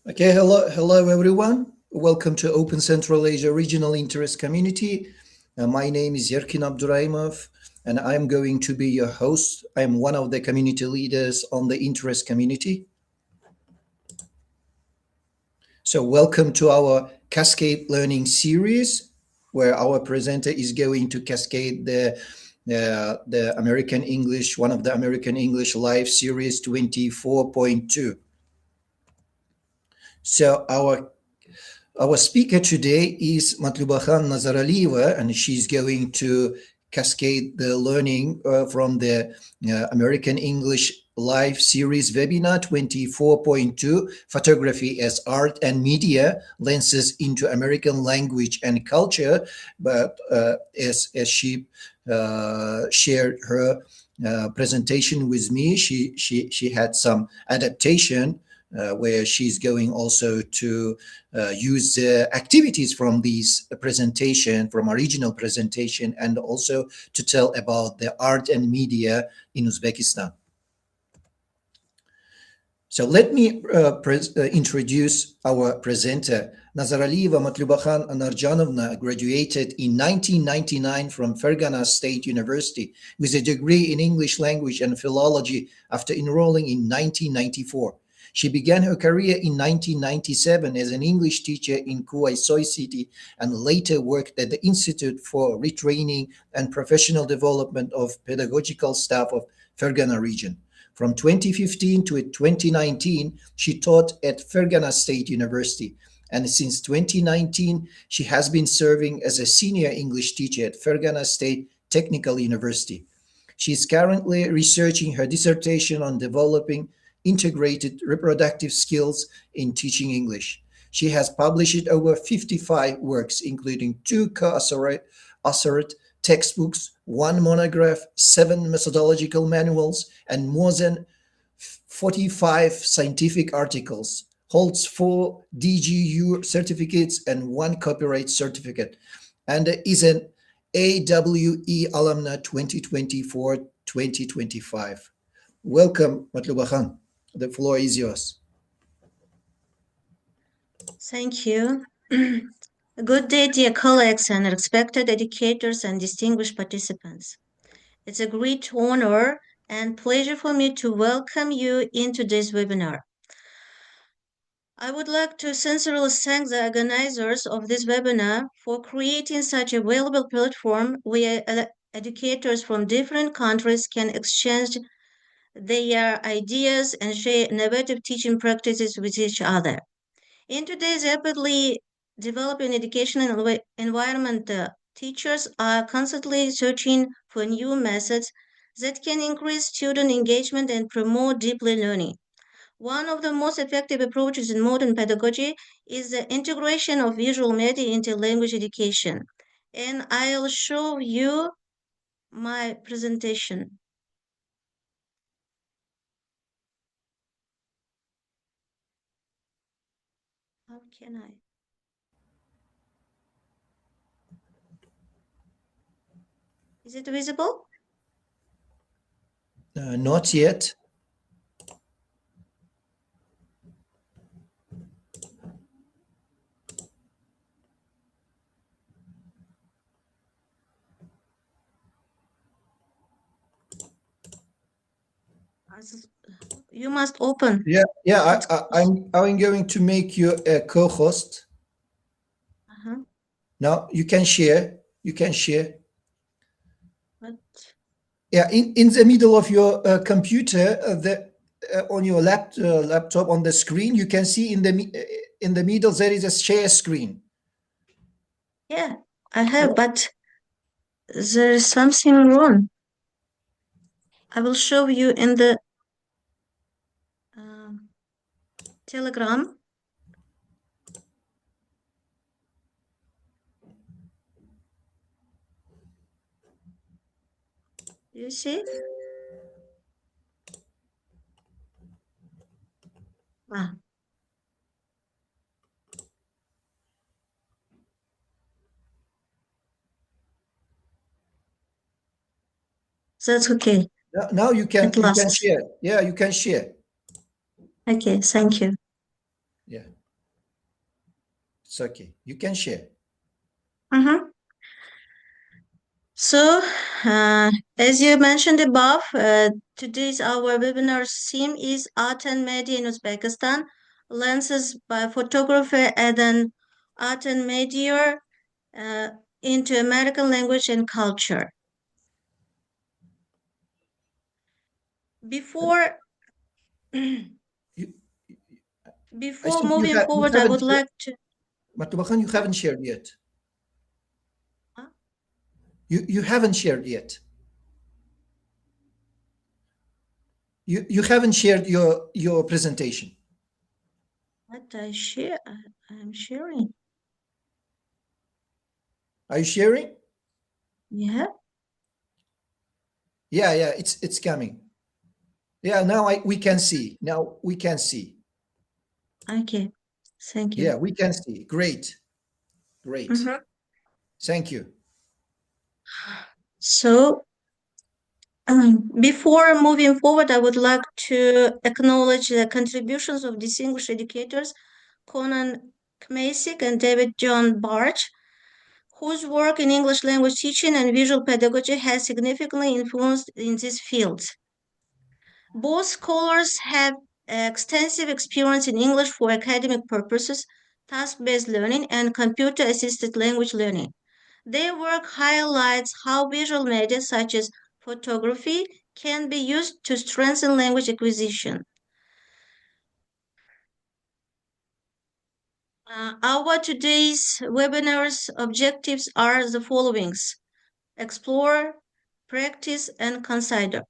Okay, hello everyone. Welcome to Open Central Asia Regional Interest Community. My name is Yerkin Abduraimov, and I'm going to be your host. I'm one of the community leaders on the interest community. So, welcome to our Cascade Learning Series, where our presenter is going to cascade the American English, one of the American English Live Series 24.2. So, our speaker today is Matlyubakhon Nazaralieva, and she's going to cascade the learning from the American English Live Series Webinar 24.2, Photography as Art and Media, Lenses into American Language and Culture. But as she shared her presentation with me, she had some adaptation where she's going also to use activities from these presentation, from original presentation, and also to tell about the art and media in Uzbekistan. So let me introduce our presenter. Nazaralieva Matlyubakhon Anarjanovna graduated in 1999 from Fergana State University with a degree in English language and philology after enrolling in 1994. She began her career in 1997 as an English teacher in Kuwait City and later worked at the Institute for Retraining and Professional Development of Pedagogical Staff of Fergana region. From 2015 to 2019, she taught at Fergana State University. And since 2019, she has been serving as a senior English teacher at Fergana State Technical University. She is currently researching her dissertation on developing integrated reproductive skills in teaching English. She has published over 55 works, including 2 co-authored textbooks, 1 monograph, 7 methodological manuals, and more than 45 scientific articles. Holds 4 DGU certificates and 1 copyright certificate, and is an AWE alumna 2024-2025. Welcome, Matlyubakhon. The floor is yours. Thank you. Good day, dear colleagues and respected educators and distinguished participants. It's a great honor and pleasure for me to welcome you in today's webinar. I would like to sincerely thank the organizers of this webinar for creating such a valuable platform where educators from different countries can exchange their ideas and share innovative teaching practices with each other. In today's rapidly developing educational environment, teachers are constantly searching for new methods that can increase student engagement and promote deep learning. One of the most effective approaches in modern pedagogy is the integration of visual media into language education. And I'll show you my presentation. How can I? Is it visible? Not yet. You must open. I'm going to make you a co-host. Now you can share. You can share. But Yeah, in the middle of your computer, on your laptop on the screen, you can see in the middle there is a share screen. yeah, I have, but there is something wrong. I will show you in the Telegram. You see? Ah. That's okay. Now you can At last. share. Yeah, you can share. Okay, thank you. Yeah, it's okay. You can share. So, as you mentioned above, today's our webinar theme is Art and Media in Uzbekistan, lenses by photographer and art and media into American language and culture. Before You, I before think moving you forward, I haven't would like to. Matlyubakhon, you haven't shared yet. Huh? You haven't shared yet. You haven't shared your presentation. What I share? I'm sharing. Are you sharing? Yeah. Yeah, it's coming. Yeah, now we can see. Now we can see. Okay. Thank you. Yeah, we can see. Great. Great. Thank you. So, before moving forward, I would like to acknowledge the contributions of distinguished educators Conan, Kmiecik, and David John Bartsch, whose work in English language teaching and visual pedagogy has significantly influenced in these fields. Both scholars have extensive experience in English for academic purposes, task-based learning, and computer-assisted language learning. Their work highlights how visual media such as photography can be used to strengthen language acquisition. Our today's webinar's objectives are the following: explore, practice, and consider.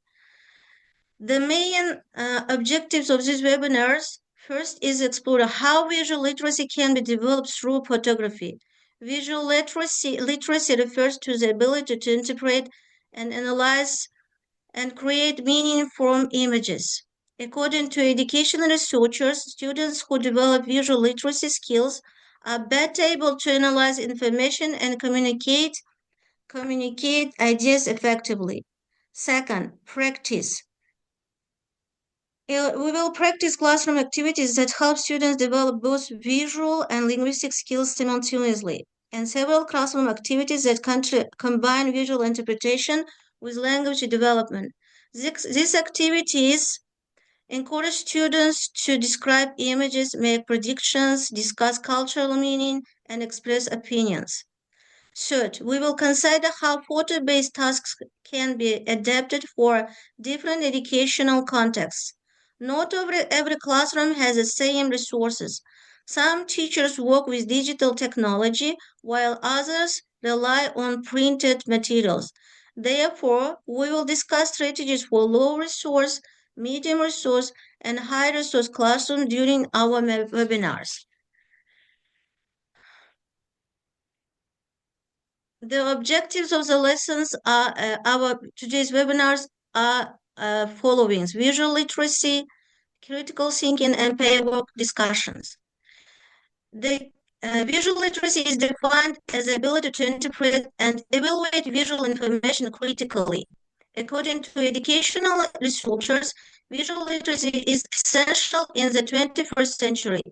The main objectives of these webinars first is explore how visual literacy can be developed through photography. Visual literacy refers to the ability to interpret and analyze and create meaning from images. According to educational researchers, students who develop visual literacy skills are better able to analyze information and communicate ideas effectively. Second, practice. We will practice classroom activities that help students develop both visual and linguistic skills simultaneously, and several classroom activities that combine visual interpretation with language development. These activities encourage students to describe images, make predictions, discuss cultural meaning, and express opinions. Third, we will consider how photo-based tasks can be adapted for different educational contexts. Not every classroom has the same resources. Some teachers work with digital technology, while others rely on printed materials. Therefore, we will discuss strategies for low resource, medium resource, and high resource classrooms during our webinars. The objectives of the lessons are our today's webinars are following: visual literacy, critical thinking, and pair work discussions. The visual literacy is defined as the ability to interpret and evaluate visual information critically. According to educational researchers, visual literacy is essential in the 21st century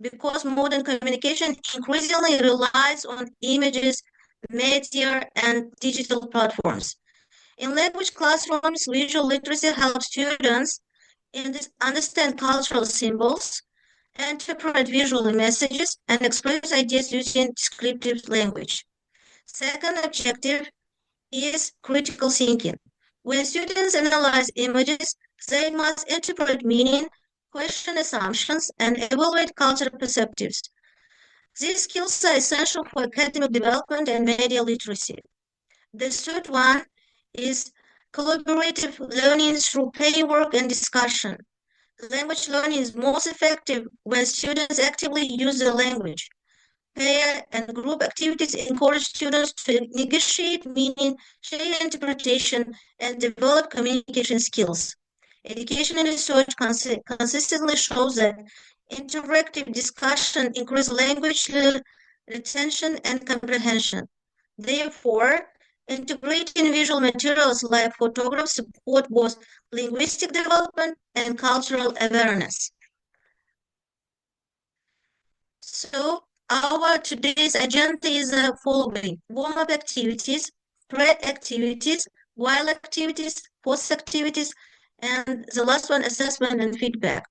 because modern communication increasingly relies on images, media, and digital platforms. In language classrooms, visual literacy helps students understand cultural symbols, interpret visual messages, and express ideas using descriptive language. Second objective is critical thinking. When students analyze images, they must interpret meaning, question assumptions, and evaluate cultural perspectives. These skills are essential for academic development and media literacy. The third one is collaborative learning through pair work and discussion. Language learning is most effective when students actively use the language. Pair and group activities encourage students to negotiate meaning, share interpretation, and develop communication skills. Education and research consistently shows that interactive discussion increases language retention and comprehension. Therefore, integrating visual materials like photographs support both linguistic development and cultural awareness. So our today's agenda is the following: warm-up activities, pre-activities, while activities, post-activities, and the last one, assessment and feedback.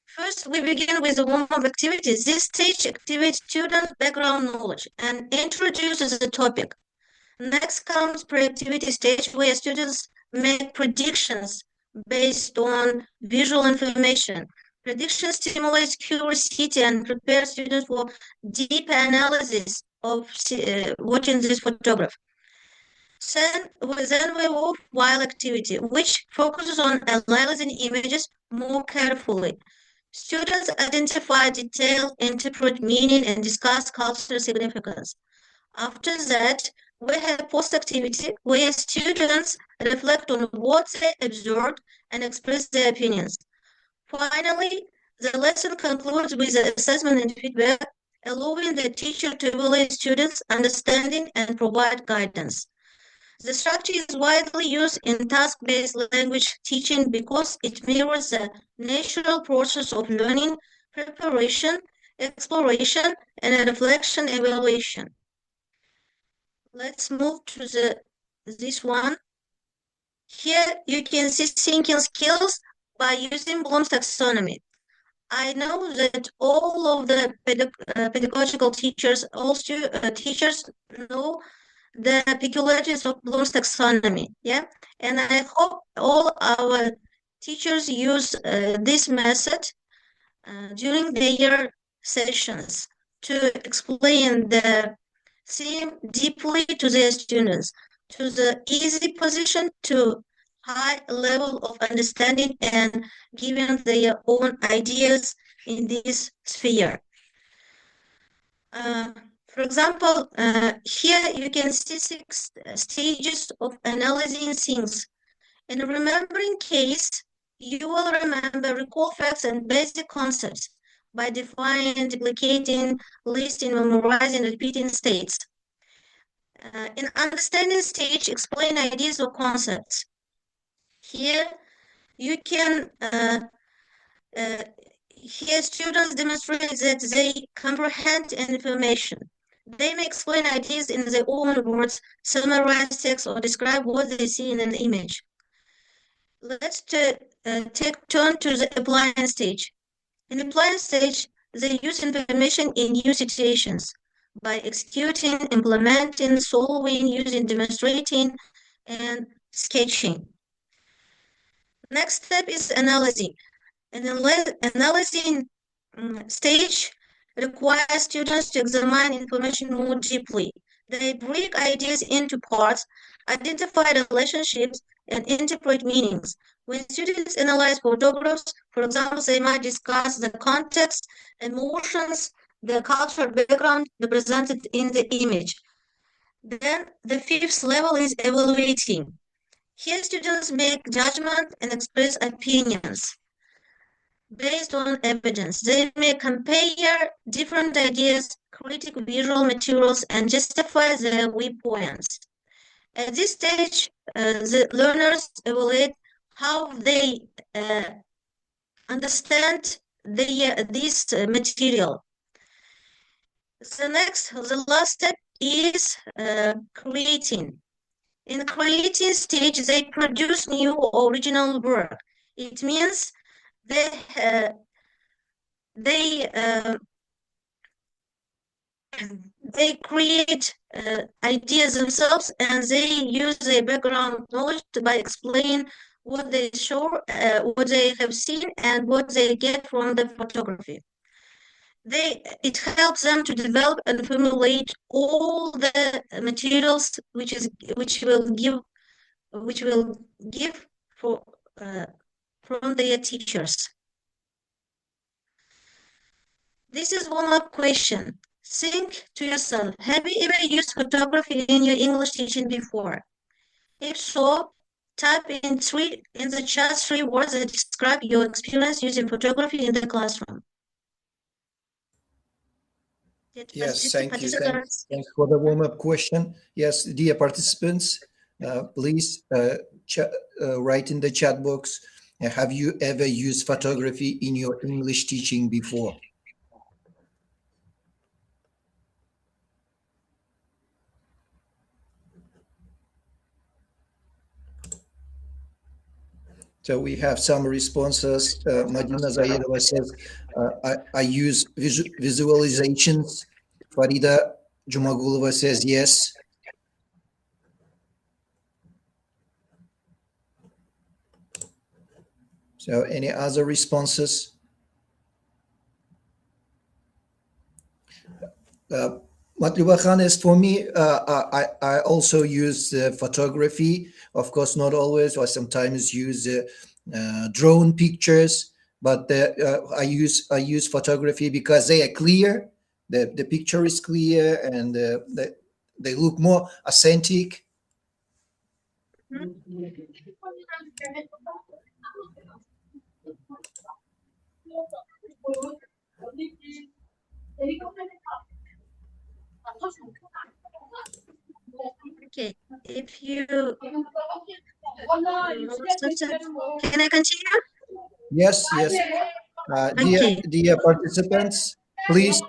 First, we begin with the warm-up activities. This stage activates students' background knowledge and introduces the topic. Next comes pre-activity stage, where students make predictions based on visual information. Prediction stimulates curiosity and prepares students for deep analysis of watching this photograph. Then we move while activity, which focuses on analyzing images more carefully. Students identify detail, interpret meaning, and discuss cultural significance. After that, we have post-activity, where students reflect on what they observed and express their opinions. Finally, the lesson concludes with the assessment and feedback, allowing the teacher to evaluate students' understanding and provide guidance. The structure is widely used in task-based language teaching because it mirrors the natural process of learning, preparation, exploration, and reflection evaluation. Let's move to this one. Here you can see thinking skills by using Bloom's taxonomy. I know that all of the pedagogical teachers, teachers know the peculiarities of Bloom's taxonomy, yeah? And I hope all our teachers use this method during their sessions to explain the theme deeply to their students, to the easy position to high level of understanding and giving their own ideas in this sphere. For example, here you can see 6 stages of analyzing things. In remembering case, you will recall facts and basic concepts by defining, duplicating, listing, memorizing, repeating states. In understanding stage, explain ideas or concepts. Here you can here students demonstrate that they comprehend information. They may explain ideas in their own words, summarize text, or describe what they see in an image. Let's take turn to the applying stage. In applying stage, they use information in new situations by executing, implementing, solving, using, demonstrating, and sketching. Next step is analyzing. An analyzing stage requires students to examine information more deeply. They break ideas into parts, identify relationships, and interpret meanings. When students analyze photographs, for example, they might discuss the context, emotions, the cultural background represented in the image. Then the 5th level is evaluating. Here students make judgment and express opinions based on evidence. They may compare different ideas, critique visual materials, and justify their viewpoints. At this stage, the learners evaluate how they understand this material. The last step is creating. In the creating stage, they produce new original work. It means they create ideas themselves, and they use their background knowledge by explaining what they show, what they have seen, and what they get from the photography. It helps them to develop and formulate all the materials which will give from their teachers. This is warm-up question. Think to yourself, have you ever used photography in your English teaching before? If so, type in the chat 3 words that describe your experience using photography in the classroom. Yes, thank you. Thanks for the warm-up question. Yes, dear participants, please write in the chat box Have you ever used photography in your English teaching before? So we have some responses. Madina Zayedova says, I use visualizations. Farida Jumagulova says yes. So any other responses? Matlyubakhon, is for me, I also use photography. Of course, not always. I sometimes use drone pictures, but I use photography because they are clear. The picture is clear, and they look more authentic. Okay, if you can I continue? Yes, yes. Okay. Dear participants, please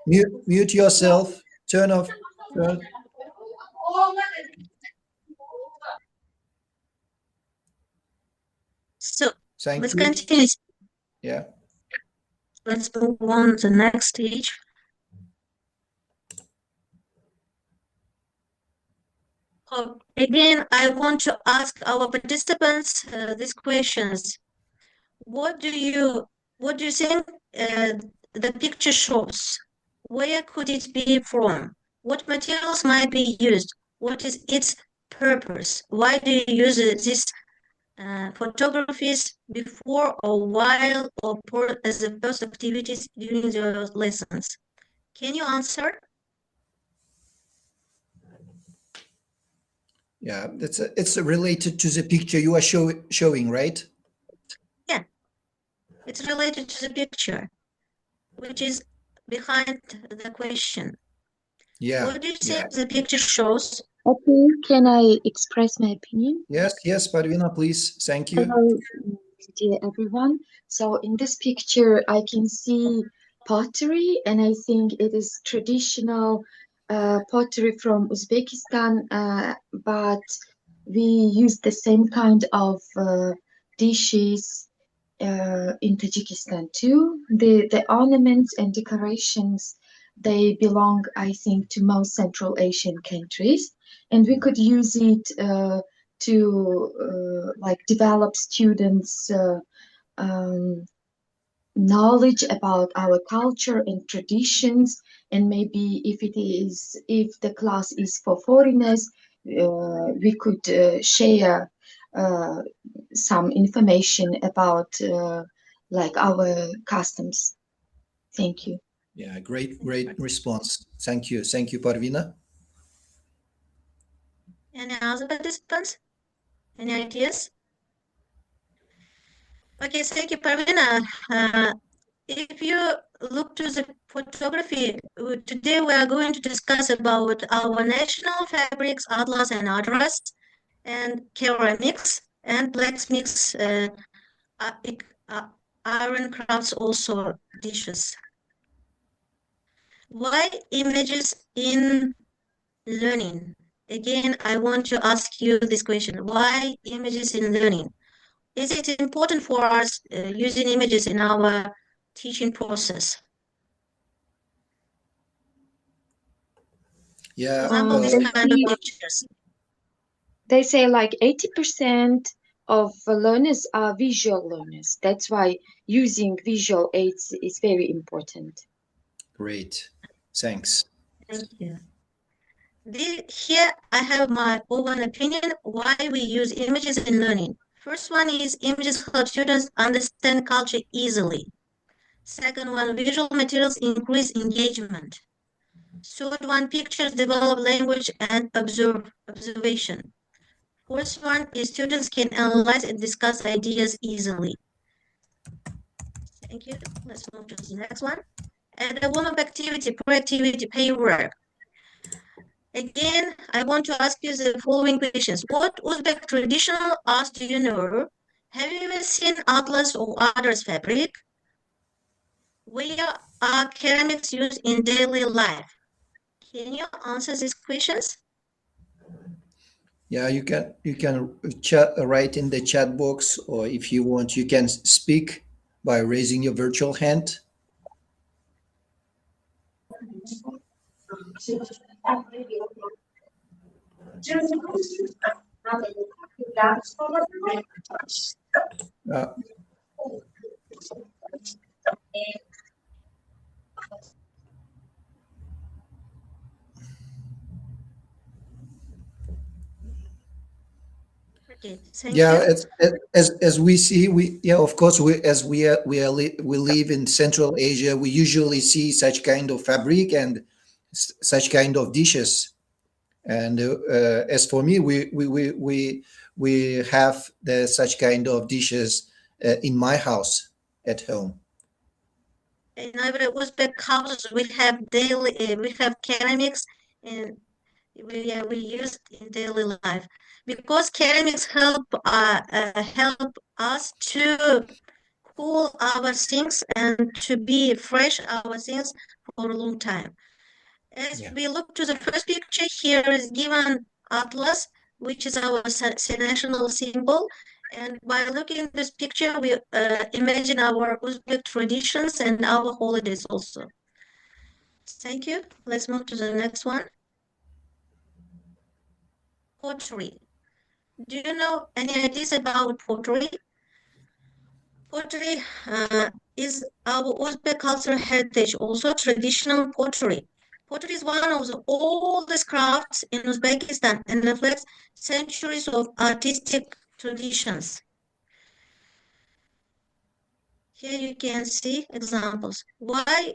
mute yourself. Turn off. So let's Thank you. continue. Yeah. Let's move on to the next stage. Again, I want to ask our participants these questions. What do you think the picture shows? Where could it be from? What materials might be used? What is its purpose? Why do you use these photographies before or while or as the first activities during the lessons? Can you answer? Yeah, it's related to the picture you are showing, right? Yeah, it's related to the picture, which is behind the question. Yeah. What do you think the picture shows? Okay, can I express my opinion? Yes, Parvina, please. Thank you. Hello, dear everyone. So in this picture, I can see pottery, and I think it is traditional pottery from Uzbekistan, but we use the same kind of dishes in Tajikistan too. The ornaments and decorations, they belong, I think, to most Central Asian countries, and we could use it to like develop students' knowledge about our culture and traditions. And maybe if the class is for foreigners, we could share some information about like our customs. Thank you. Yeah, great response. Thank you, Parvina. Any other participants? Any ideas? Okay, thank you, Parvina. If you look to the photography, today we are going to discuss about our national fabrics, atlas and adras, and ceramics and blacksmiths, iron crafts also dishes. Why images in learning? Again, I want to ask you this question. Why images in learning? Is it important for us using images in our teaching process? Yeah. For example, this kind of pictures. They say like 80% of learners are visual learners. That's why using visual aids is very important. Great. Thanks. Thank you. Here I have my own opinion why we use images in learning. First one is images help students understand culture easily. Second one, visual materials increase engagement. Third one, pictures develop language and observation. Fourth one is students can analyze and discuss ideas easily. Thank you. Let's move to the next one. And a warm-up activity, pro-activity, paperwork. Again, I want to ask you the following questions. What Uzbek traditional arts do you know? Have you ever seen atlas or others fabric? Where are ceramics used in daily life? Can you answer these questions? Yeah, you can write in the chat box, or if you want, you can speak by raising your virtual hand. Uh, Okay, thank yeah, you. as we see, of course, we live in Central Asia. We usually see such kind of fabric and such kind of dishes. And as for me, we have such kind of dishes in my house at home. In our Uzbek houses, we have ceramics, and we use in daily life because ceramics help us to cool our things and to be fresh our things for a long time. As we look to the first picture, here is given atlas, which is our national symbol. And by looking at this picture, we imagine our Uzbek traditions and our holidays also. Thank you. Let's move to the next one. Pottery. Do you know any ideas about pottery? Pottery is our Uzbek cultural heritage, also traditional pottery. Pottery is one of the oldest crafts in Uzbekistan and reflects centuries of artistic traditions. Here you can see examples. Why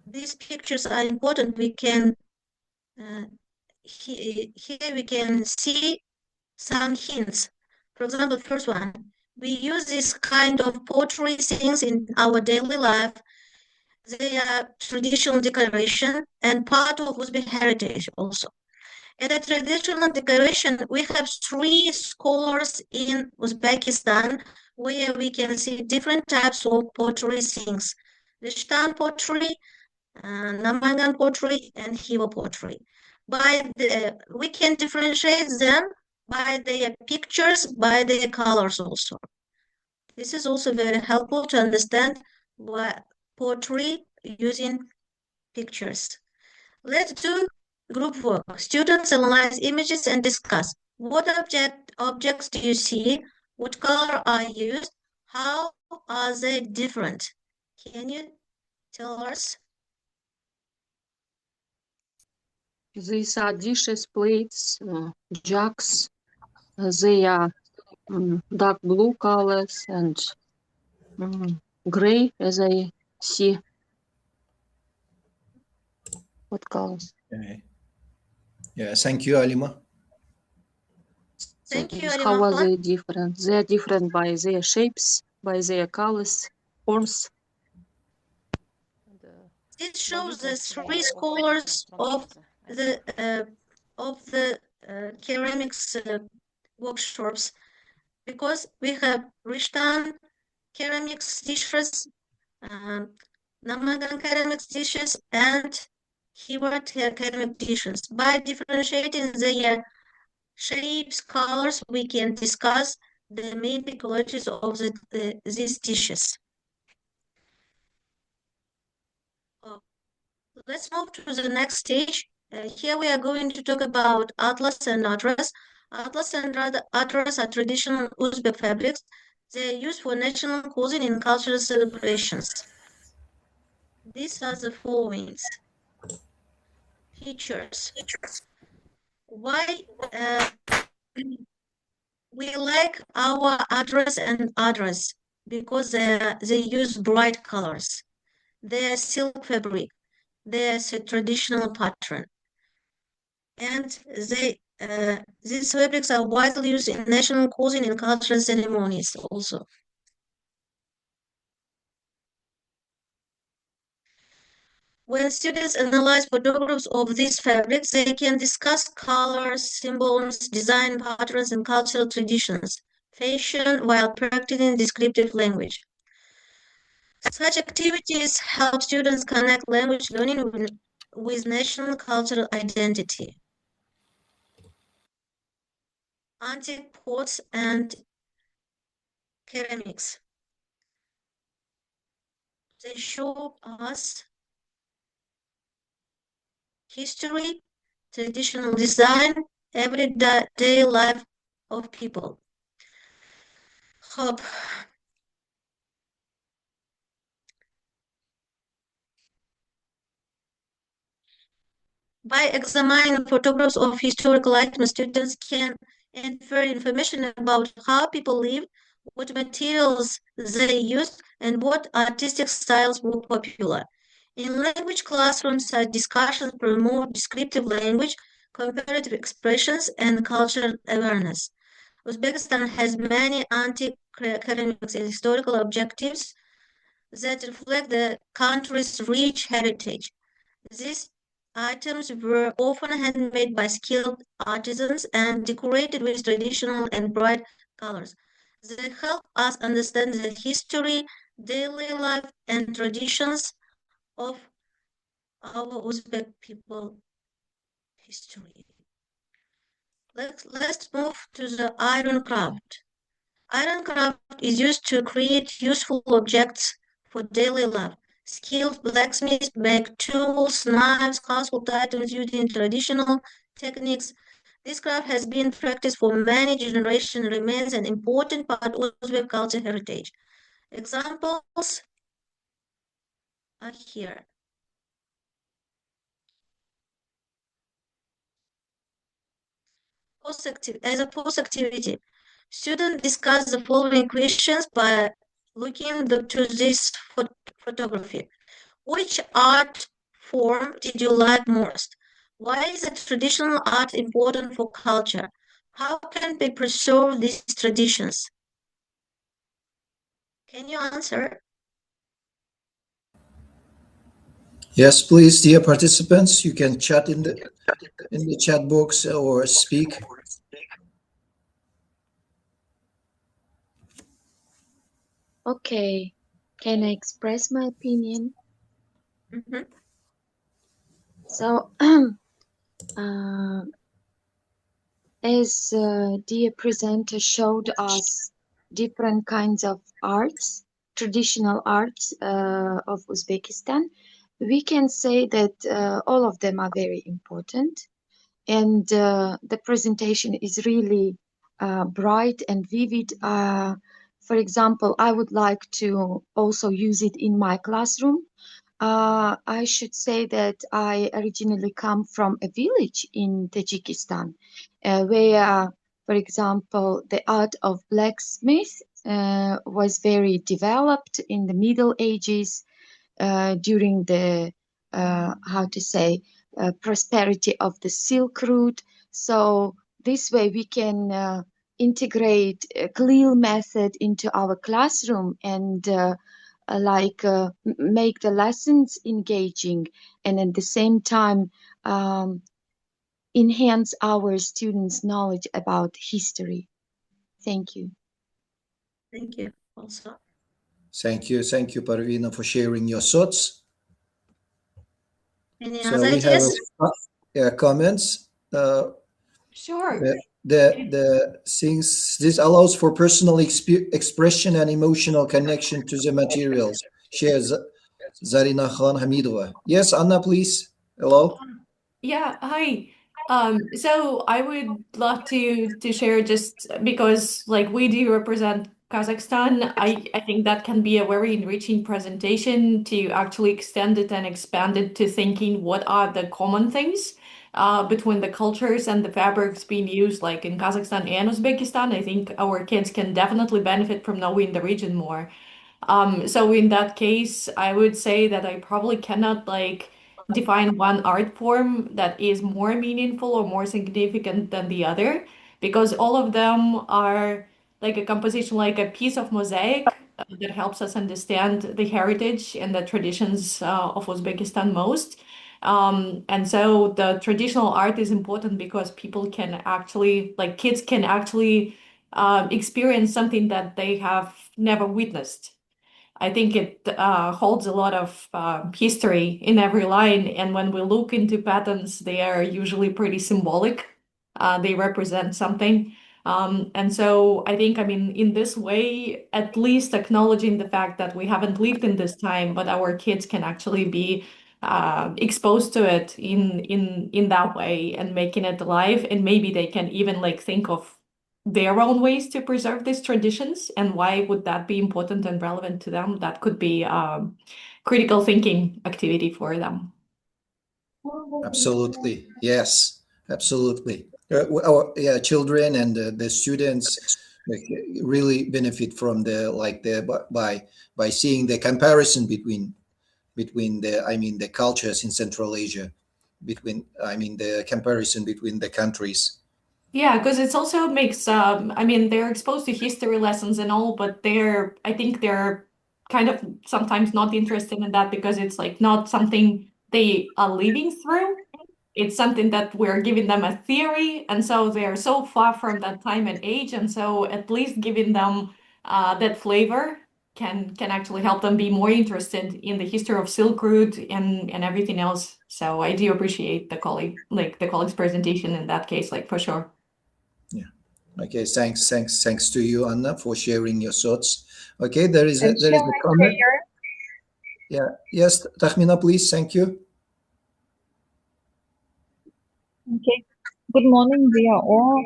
these pictures are important, we can here we can see some hints. For example, first one, we use this kind of pottery things in our daily life. They are traditional decoration and part of Uzbek heritage also. At a traditional decoration, we have 3 scholars in Uzbekistan where we can see different types of pottery things. The Shtan pottery, Namangan pottery, and Hiva pottery. We can differentiate them by their pictures, by their colors also. This is also very helpful to understand what pottery using pictures. Let's do group work. Students analyze images and discuss. What objects do you see? What color are used? How are they different? Can you tell us? These are dishes, plates, jugs. They are dark blue colors and gray, as I see. What colors? Okay. Yeah, thank you, Alima. Thank you, How are Alima. they different? They are different by their shapes, by their colors, forms. It shows the 3 scholars of the ceramics workshops, because we have Rishtan ceramics dishes, Namagan ceramics dishes, and Hivat ceramic dishes. By differentiating their shapes, colors, we can discuss the main peculiarities of these dishes. Let's move to the next stage. Here we are going to talk about atlas and adras. Atlas and adras are traditional Uzbek fabrics. They are used for national cuisine and cultural celebrations. These are the following features. Why we like our adras and adras? Because they use bright colors. They are silk fabric. They are a traditional pattern. And these fabrics are widely used in national cuisine and cultural ceremonies also. When students analyze photographs of these fabrics, they can discuss colors, symbols, design patterns, and cultural traditions, fashion, while practicing descriptive language. Such activities help students connect language learning with national cultural identity. Antique pots and ceramics. They show us history, traditional design, everyday life of people. Hope. By examining photographs of historical items, students can infer information about how people lived, what materials they used, and what artistic styles were popular. In language classrooms, such discussions promote descriptive language, comparative expressions, and cultural awareness. Uzbekistan has many antique ceramics and historical objectives that reflect the country's rich heritage. These items were often handmade by skilled artisans and decorated with traditional and bright colors. They help us understand the history, daily life, and traditions of our Uzbek people history. Let's move to the iron craft. Iron craft is used to create useful objects for daily life. Skilled blacksmiths make tools, knives, household items using traditional techniques. This craft has been practiced for many generations and remains an important part of Uzbek culture heritage. Examples are here. As a post activity, students discuss the following questions by looking to this photography. Which art form did you like most? Why is traditional art important for culture? How can we preserve these traditions? Can you answer? Yes, please, dear participants, you can chat in the chat box or speak. Okay, can I express my opinion? Mhm. So, as dear presenter showed us different kinds of arts, traditional arts of Uzbekistan, we can say that all of them are very important. And the presentation is really bright and vivid. For example, I would like to also use it in my classroom. I should say that I originally come from a village in Tajikistan, where, for example, the art of blacksmith was very developed in the Middle Ages during the, how to say, prosperity of the Silk Route. So this way we can integrate a clear method into our classroom and make the lessons engaging and at the same time enhance our students' knowledge about history. Thank you. Thank you also. Thank you, Parvina, for sharing your thoughts. Any So other we have ideas? comments. Sure. The things this allows for personal expression and emotional connection to the materials. Shares Zarina Khan Hamidova. Yes, Anna, please. Hello. Yeah, hi. So I would love to share just because like we do represent Kazakhstan, I think that can be a very enriching presentation to actually extend it and expand it to thinking what are the common things between the cultures and the fabrics being used like in Kazakhstan and Uzbekistan. I think our kids can definitely benefit from knowing the region more. So in that case, I would say that I probably cannot like define one art form that is more meaningful or more significant than the other because all of them are like a composition, like a piece of mosaic that helps us understand the heritage and the traditions of Uzbekistan most. And so the traditional art is important because people can actually, like kids can actually experience something that they have never witnessed. I think it holds a lot of history in every line, and when we look into patterns, they are usually pretty symbolic. They represent something. And so I think, I mean, in this way, at least acknowledging the fact that we haven't lived in this time, but our kids can actually be exposed to it in that way and making it alive, and maybe they can even like think of their own ways to preserve these traditions and why would that be important and relevant to them. That could be critical thinking activity for them. Absolutely. Yes, absolutely. Our children and the students like, really benefit from the like the by seeing the comparison between the I mean the cultures in Central Asia, between I mean the comparison between the countries. Yeah, because it's also makes I mean they're exposed to history lessons and all, but I think they're kind of sometimes not interested in that because it's like not something they are living through. It's something that we're giving them a theory, and so they're so far from that time and age, and so at least giving them that flavor can actually help them be more interested in the history of Silk Route and everything else. So I do appreciate the colleague's presentation in that case, like for sure. Yeah. Okay. Thanks to you, Anna, for sharing your thoughts. Okay. There is And shall a I comment. share? Yeah. Yes, Tahmina, please. Thank you. Okay. Good morning, dear all.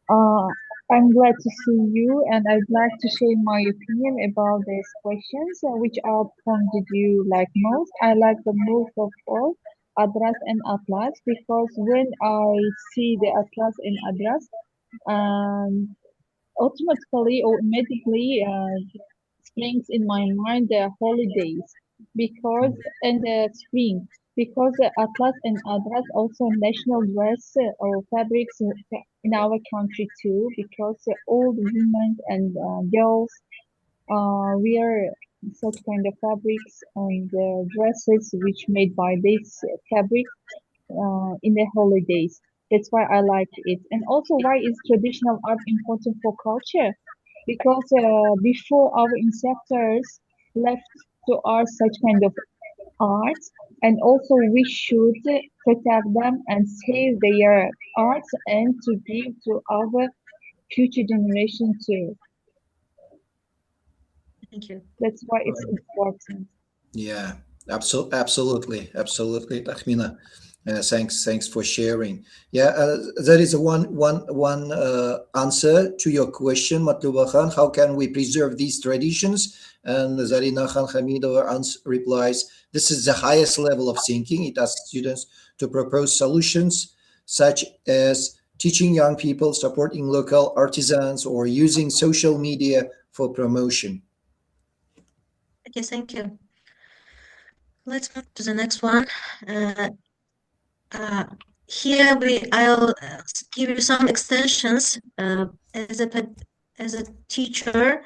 Uh, I'm glad to see you, and I'd like to share my opinion about these questions. Which art form did you like most? I like the most of all, Adras and Atlas, because when I see the Atlas and Adras, um, automatically or immediately springs in my mind the holidays because and the spring because the Atlas and Adras also national dress or fabrics in our country too because all the women and girls wear such kind of fabrics and dresses which made by this fabric in the holidays. That's why I like it. And also, why is traditional art important for culture? Because before our ancestors left to art such kind of art, and also we should protect them and save their arts and to give to our future generation too. Thank you. That's why it's important. Yeah, absolutely, Tahmina. Thanks for sharing. Yeah, there is a one answer to your question, Matluba Khan. How can we preserve these traditions? And Zarina Khan Hamidova replies, "This is the highest level of thinking. It asks students to propose solutions such as teaching young people, supporting local artisans, or using social media for promotion." Okay, thank you. Let's move to the next one. Here I'll give you some extensions as a teacher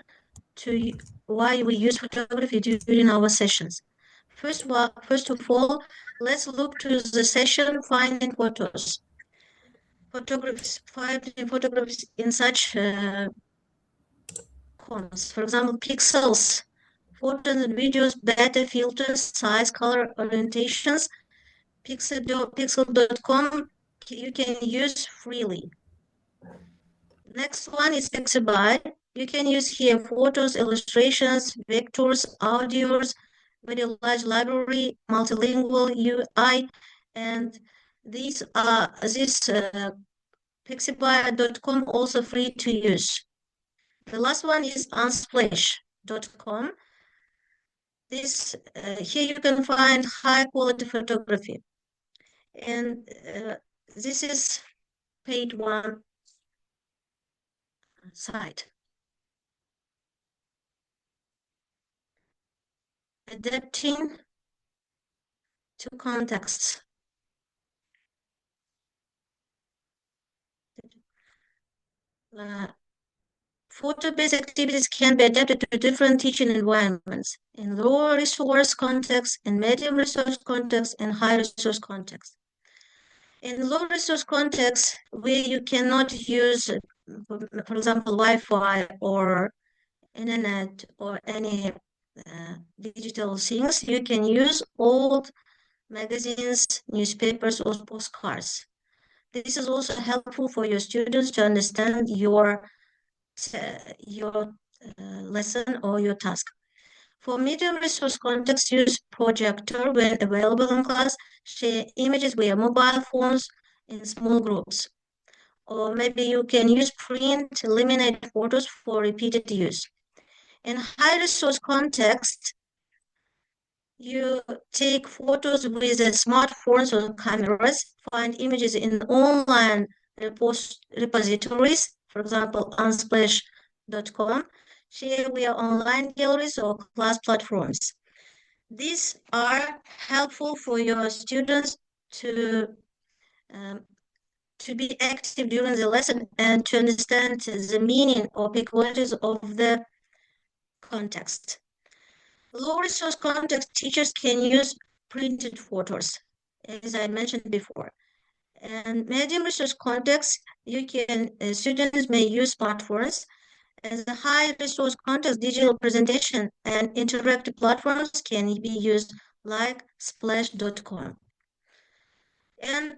to why we use photography during our sessions. First of all, let's look to the session finding photos. Finding photographs in such columns. For example, pixels, photos and videos, data filters, size, color, orientations. Pixel.com you can use freely. Next one is Pixabay. You can use here photos, illustrations, vectors, audios, very large library, multilingual UI, and these Pixabay.com also free to use. The last one is unsplash.com. This here you can find high quality photography, and this is paid one site. Adapting to contexts. Photo-based activities can be adapted to different teaching environments in lower resource context, in medium resource context, and high resource context. In low resource context, where you cannot use, for example, Wi-Fi or internet or any digital things, you can use old magazines, newspapers, or postcards. This is also helpful for your students to understand your lesson or your task. For medium resource context, use projector when available in class, share images via mobile phones in small groups. Or maybe you can use print laminated photos for repeated use. In high resource context, you take photos with smartphones or cameras, find images in online repositories, for example, unsplash.com, share via online galleries or class platforms. These are helpful for your students to be active during the lesson and to understand the meaning or peculiarities of the context. Low resource context, teachers can use printed photos, as I mentioned before. And medium resource context, students may use smartphones. As a high resource context, digital presentation and interactive platforms can be used like splash.com. And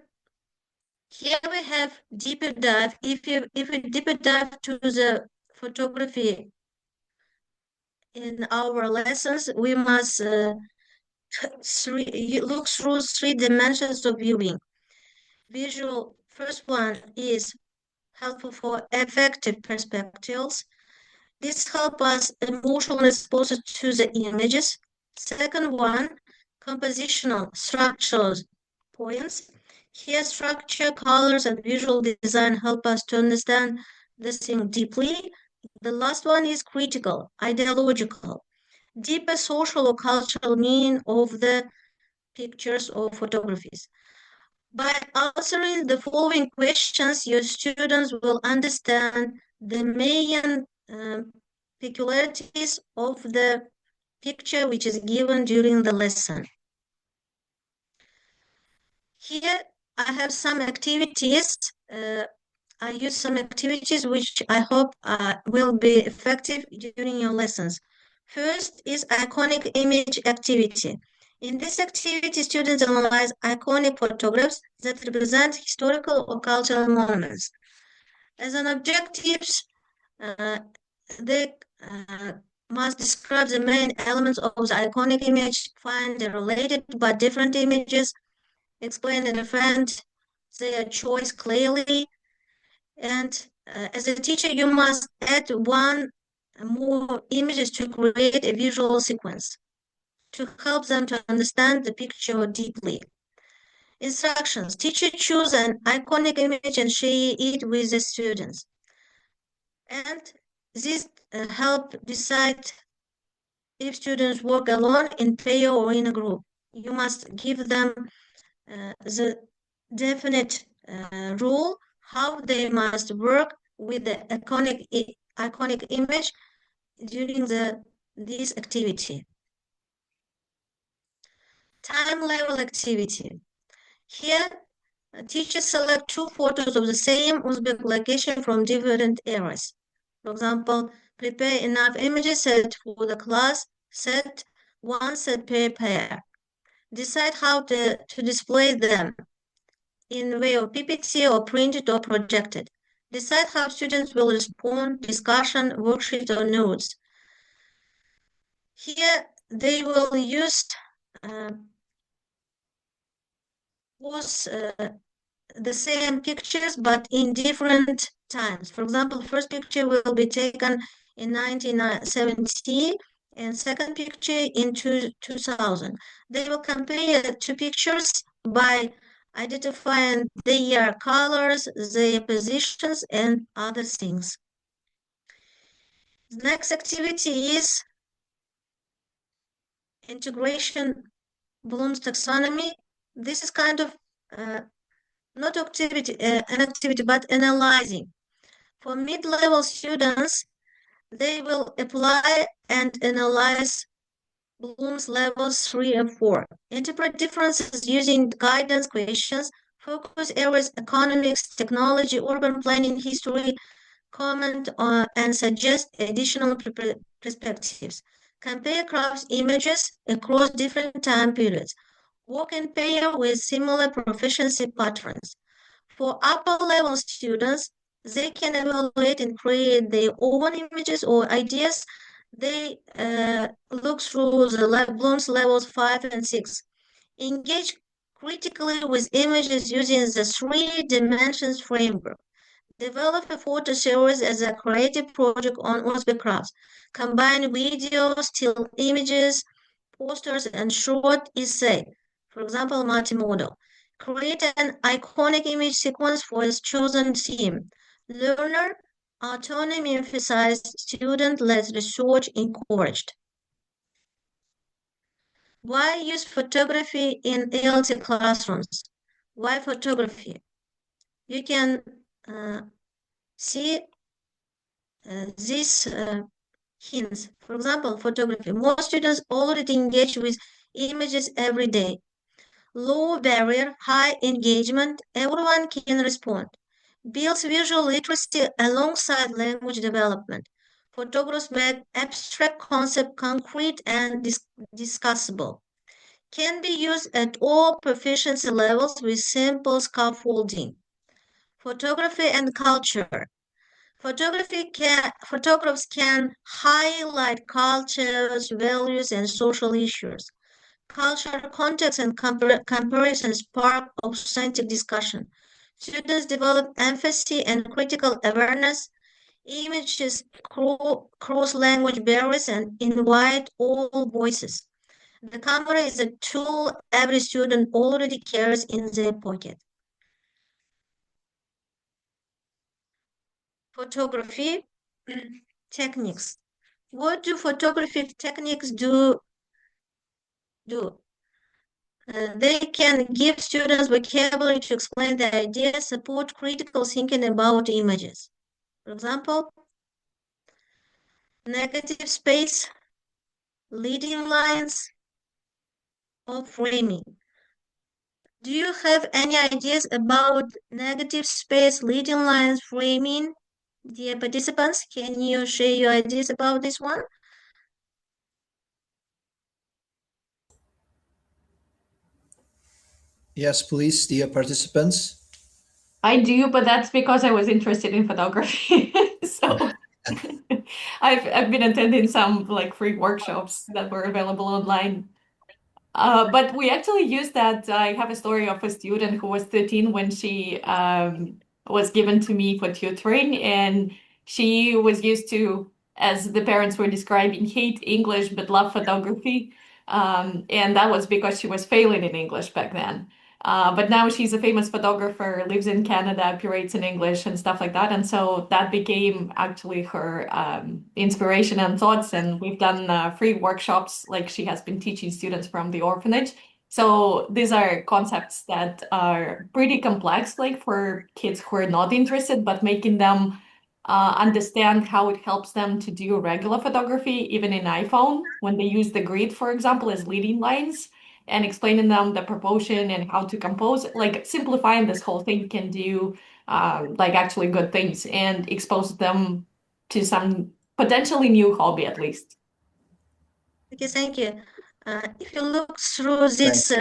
here we have deeper dive. If we deeper dive to the photography in our lessons, we must look through 3 dimensions of viewing. Visual, first one is helpful for effective perspectives. This helps us emotional responses to the images. Second one, compositional structures points. Here, structure, colors, and visual design help us to understand the thing deeply. The last one is critical, ideological, deeper social or cultural meaning of the pictures or photographies. By answering the following questions, your students will understand the main peculiarities of the picture which is given during the lesson. Here I have some activities. I use some activities which I hope will be effective during your lessons. First is iconic image activity. In this activity, students analyze iconic photographs that represent historical or cultural monuments. As an objectives, they must describe the main elements of the iconic image, find the related but different images, explain and defend their choice clearly. And as a teacher, you must add one more images to create a visual sequence to help them to understand the picture deeply. Instructions. Teacher choose an iconic image and share it with the students. And this help decide if students work alone, in pair, or in a group. You must give them the definite rule how they must work with the iconic image during this activity. Time level activity. Here, teachers select 2 photos of the same Uzbek location from different eras. For example, prepare enough images set for the class, set one set per pair. Decide how to display them in way of PPT or printed or projected. Decide how students will respond, discussion, worksheet, or notes. Here, they will use both the same pictures, but in different times. For example, first picture will be taken in 1970 and second picture in 2000. They will compare 2 pictures by identifying their colors, their positions, and other things. The next activity is integration Bloom's taxonomy. This is kind of not an activity, but analyzing. For mid-level students, They will apply and analyze Bloom's levels 3 and 4. Interpret differences using guidance questions. Focus areas: economics, technology, urban planning, history. Comment on and suggest additional perspectives. Compare crops images across different time periods. Work in pair with similar proficiency patterns. For upper level students, they can evaluate and create their own images or ideas. They look through the Bloom's levels 5 and 6. Engage critically with images using the 3 dimensions framework. Develop a photo series as a creative project on Uzbek crafts. Combine videos, still images, posters, and short essay, for example, multimodal. Create an iconic image sequence for a chosen theme. Learner autonomy emphasized, student-led research encouraged. Why use photography in ELT classrooms? Why photography? You can see these hints. For example, photography. Most students already engage with images every day. Low barrier, high engagement, everyone can respond. Builds visual literacy alongside language development. Photographs make abstract concept concrete and discussable. Can be used at all proficiency levels with simple scaffolding. Photography and culture. Photographs can highlight cultures, values, and social issues. Cultural context and comparison spark authentic discussion. Students develop empathy and critical awareness. Images cross language barriers and invite all voices. The camera is a tool every student already carries in their pocket. Photography techniques. What do photography techniques do? They can give students vocabulary to explain the ideas, support critical thinking about images. For example, negative space, leading lines, or framing. Do you have any ideas about negative space, leading lines, framing? Dear participants, can you share your ideas about this one? Yes, please, dear participants. I do, but that's because I was interested in photography. So I've been attending some like free workshops that were available online. But we actually used that. I have a story of a student who was 13 when she was given to me for tutoring, and she was used to, as the parents were describing, hate English but love photography. And that was because she was failing in English back then. But now she's a famous photographer, lives in Canada, curates in English and stuff like that. And so that became actually her inspiration and thoughts. And we've done free workshops, like she has been teaching students from the orphanage. So these are concepts that are pretty complex, like for kids who are not interested, but making them understand how it helps them to do regular photography, even in iPhone, when they use the grid, for example, as leading lines, and explaining them the proportion and how to compose. Like simplifying this whole thing can do like actually good things and expose them to some potentially new hobby at least. Okay, thank you. If you look through this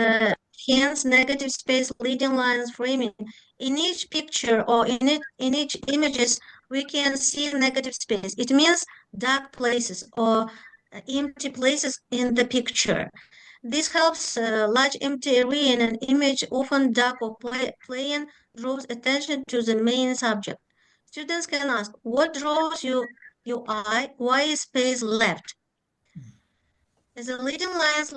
hints, negative space, leading lines, framing, in each picture or in each images, we can see negative space. It means dark places or empty places in the picture. This helps large empty area in an image, often dark or plain, draws attention to the main subject. Students can ask, what draws your eye? Why is space left? The leading lines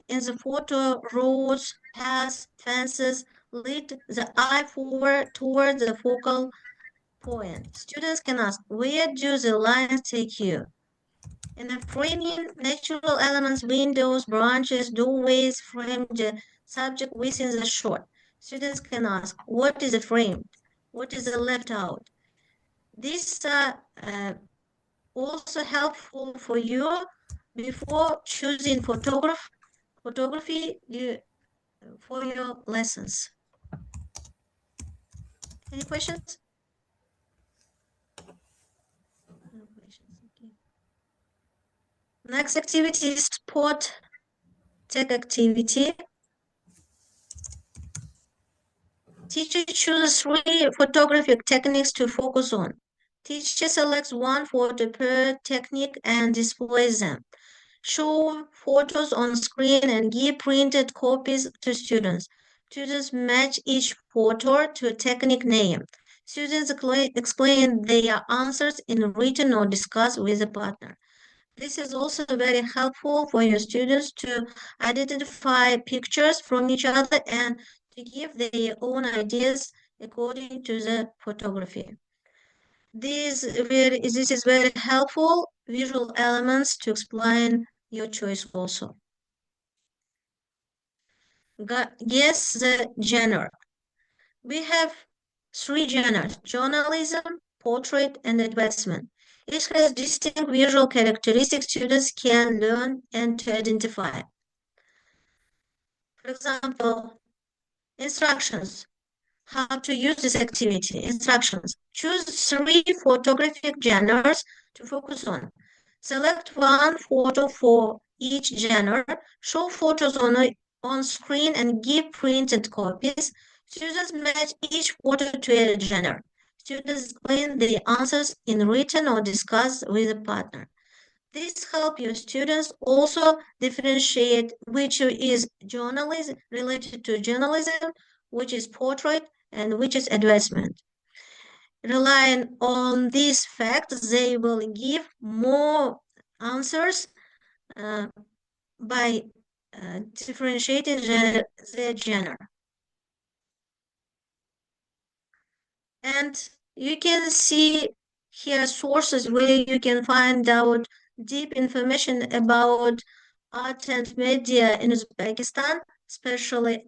in the photo, roads, paths, fences, lead the eye forward toward the focal point. Students can ask, where do the lines take you? In the framing, natural elements, windows, branches, doorways frame the subject within the shot. Students can ask, what is framed? What is left out? These also helpful for you before choosing photography for your lessons. Any questions? No questions. Okay. Next activity is spot tech activity. Teacher chooses 3 photographic techniques to focus on. Teacher selects 1 photo per technique and displays them. Show photos on screen and give printed copies to students. Students match each photo to a technique name. Students explain their answers in written or discuss with a partner. This is also very helpful for your students to identify pictures from each other and to give their own ideas according to the photography. This is very helpful visual elements to explain your choice also. Guess the genre. We have 3 genres: journalism, portrait, and advancement. Each has distinct visual characteristics students can learn and to identify. For example, instructions. How to use this activity. Instructions. Choose 3 photographic genres to focus on. Select 1 photo for each genre. Show photos on screen and give printed copies. Students match each photo to a genre. Students explain the answers in written or discuss with a partner. This helps your students also differentiate which is journalism related to journalism, which is portrait, and which is advancement. Relying on these facts, they will give more answers by differentiating the genre. And you can see here sources where you can find out deep information about art and media in Uzbekistan, especially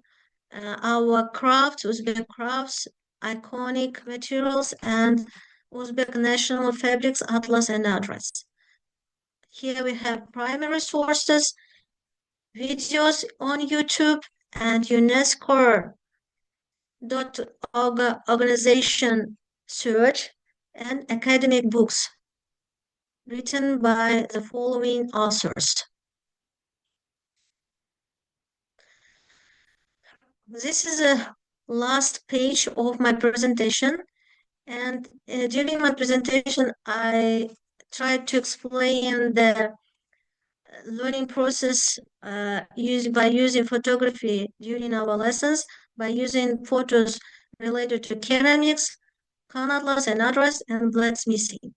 our crafts, Uzbek crafts, iconic materials, and Uzbek national fabrics, atlas and address. Here we have primary sources, videos on YouTube, and UNESCO.org organization search, and academic books written by the following authors. This is the last page of my presentation, and during my presentation I tried to explain the learning process by using photography during our lessons, by using photos related to ceramics, Conan atlas and address, and blacksmithing.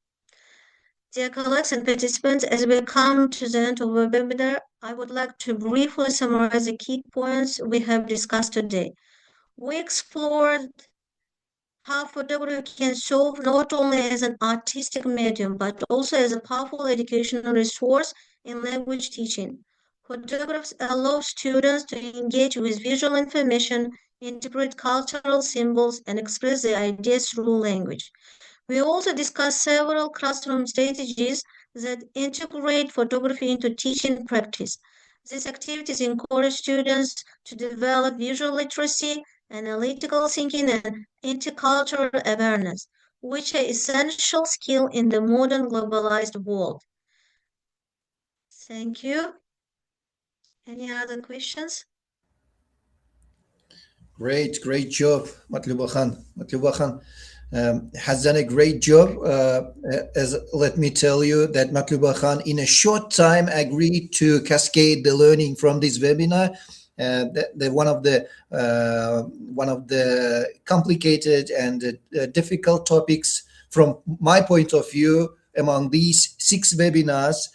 Dear colleagues and participants, as we come to the end of the webinar, I would like to briefly summarize the key points we have discussed today. We explored how photography can serve not only as an artistic medium, but also as a powerful educational resource in language teaching. Photographs allow students to engage with visual information, interpret cultural symbols, and express their ideas through language. We also discussed several classroom strategies that integrate photography into teaching practice. These activities encourage students to develop visual literacy, analytical thinking, and intercultural awareness, which are essential skills in the modern globalized world. Thank you. Any other questions? Great job, Matlyubakhon. Matlyubakhon has done a great job. Let me tell you that Matlyubakhon in a short time agreed to cascade the learning from this webinar. One of the complicated and difficult topics from my point of view among these 6 webinars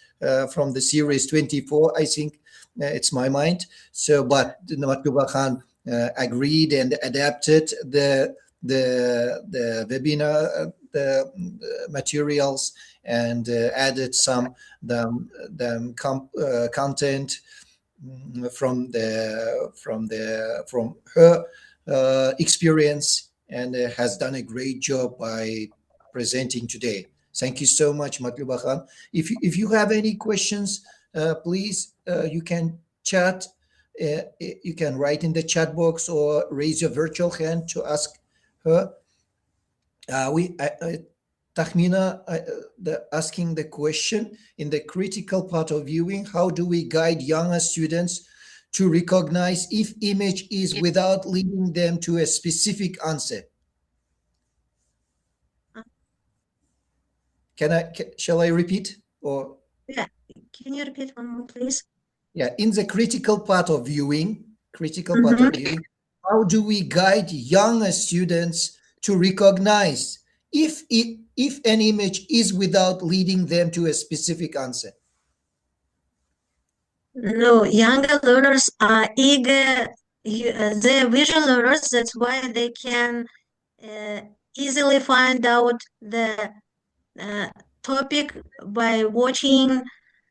from the series 24, I think it's my mind. So, but Matlyubakhon agreed and adapted the webinar the materials and added some content from her experience, and has done a great job by presenting today. Thank you so much, Matlyubakhon. If you have any questions, please, you can chat. You can write in the chat box or raise your virtual hand to ask her. Tahmina asking the question, in the critical part of viewing, how do we guide younger students to recognize if image is without leading them to a specific answer? Shall I repeat? Or Yeah, can you repeat one more, please? Yeah, in the critical part of viewing, how do we guide younger students to recognize if an image is without leading them to a specific answer? No, younger learners are eager. They're visual learners. That's why they can easily find out the topic by watching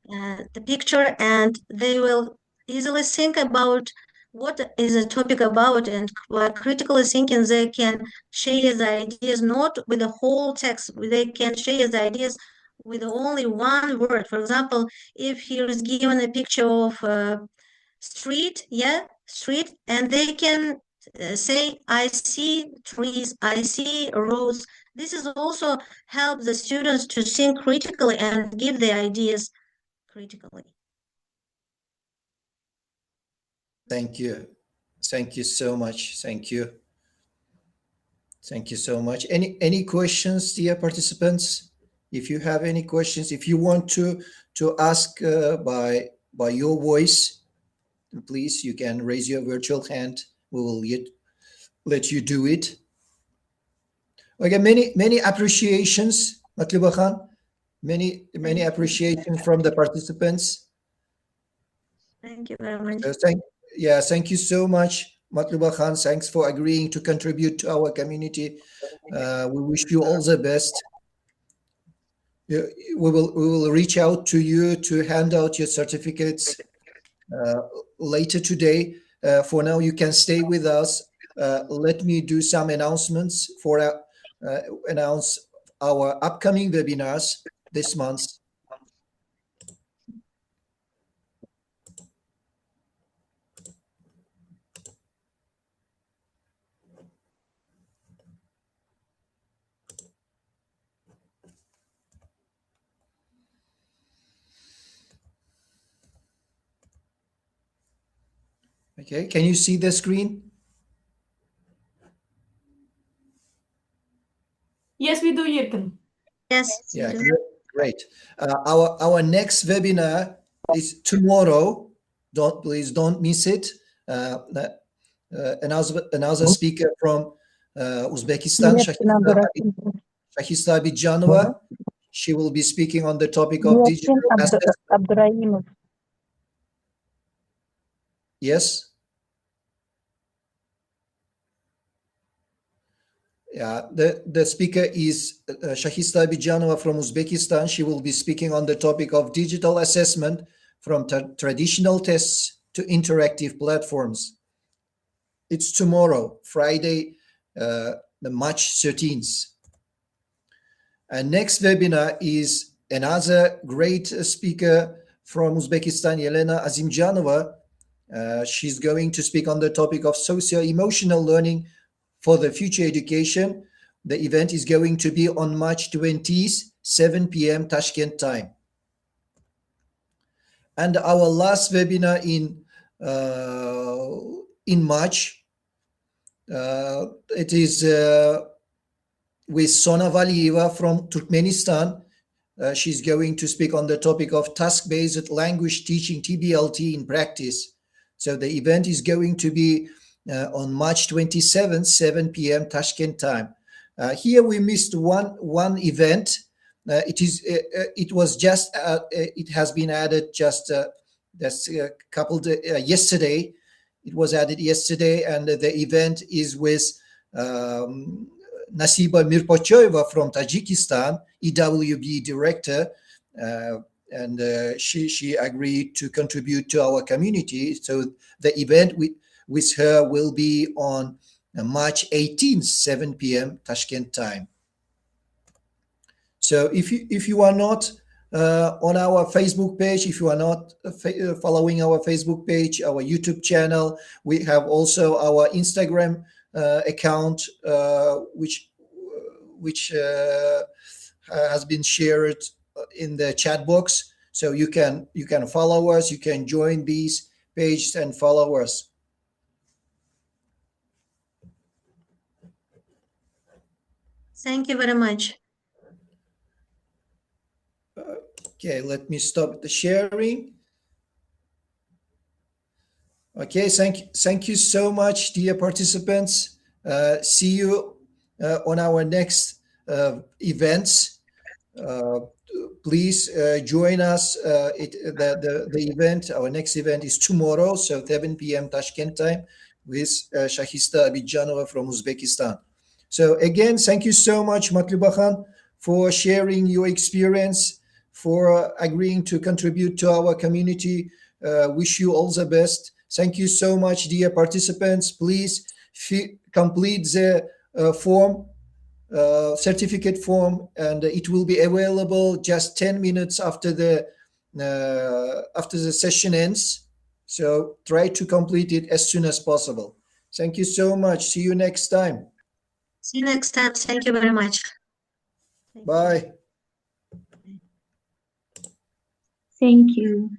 the picture, and they will easily think about what is the topic about, and by critically thinking they can share the ideas not with the whole text. They can share the ideas with only one word. For example, if here is given a picture of street, and they can say, I see trees, I see roads. This is also help the students to think critically and give the ideas critically. Thank you. Thank you so much. Thank you. Thank you so much. Any questions, dear participants? If you have any questions, if you want to ask by your voice, please, you can raise your virtual hand. We will let you do it. Okay, many appreciations, Matlyubakhon. Many appreciation from the participants. Thank you very much. Thank you so much, Matlyubakhon. Thanks for agreeing to contribute to our community. We wish you all the best. We will reach out to you to hand out your certificates later today. For now, you can stay with us. Let me do some announcements for announce our upcoming webinars this month. Okay, can you see the screen? Yes, we do, Yirkan. Yes. Yeah, great. Our next webinar is tomorrow. Please don't miss it. Another speaker from Uzbekistan, Shahista Abidjanova. She will be speaking on the topic of digital assessment. Yes. Yeah, the speaker is Shahista Abidjanova from Uzbekistan. She will be speaking on the topic of digital assessment from traditional tests to interactive platforms. It's tomorrow, Friday, the March 13th. And next webinar is another great speaker from Uzbekistan, Yelena Azimjanova. She's going to speak on the topic of socio-emotional learning for the future education. The event is going to be on March 20th, 7 p.m. Tashkent time. And our last webinar in March, it is with Sona Valiyeva from Turkmenistan. She's going to speak on the topic of task-based language teaching, TBLT, in practice. So the event is going to be on March 27th, 7 p.m. Tashkent time. Here we missed one event. It has been added just a couple yesterday. It was added yesterday, and the event is with Nasiba Mirpochoyeva from Tajikistan, EWB director, and she agreed to contribute to our community. So the event with her will be on March 18th, 7 p.m. Tashkent time. So if you are not on our Facebook page, if you are not following our Facebook page, our YouTube channel, we have also our Instagram account, which has been shared in the chat box. So you can follow us, you can join these pages and follow us. Thank you very much. Okay, let me stop the sharing. Okay, thank you so much, dear participants. See you on our next events. Please join us. The event, our next event is tomorrow, so 7 p.m. Tashkent time, with Shahista Abidjanova from Uzbekistan. So again, thank you so much, Matlyubakhon, for sharing your experience, for agreeing to contribute to our community. Wish you all the best. Thank you so much, dear participants. Please complete the form, certificate form, and it will be available just 10 minutes after the session ends. So try to complete it as soon as possible. Thank you so much. See you next time. See you next time. Thank you very much. Bye. Thank you.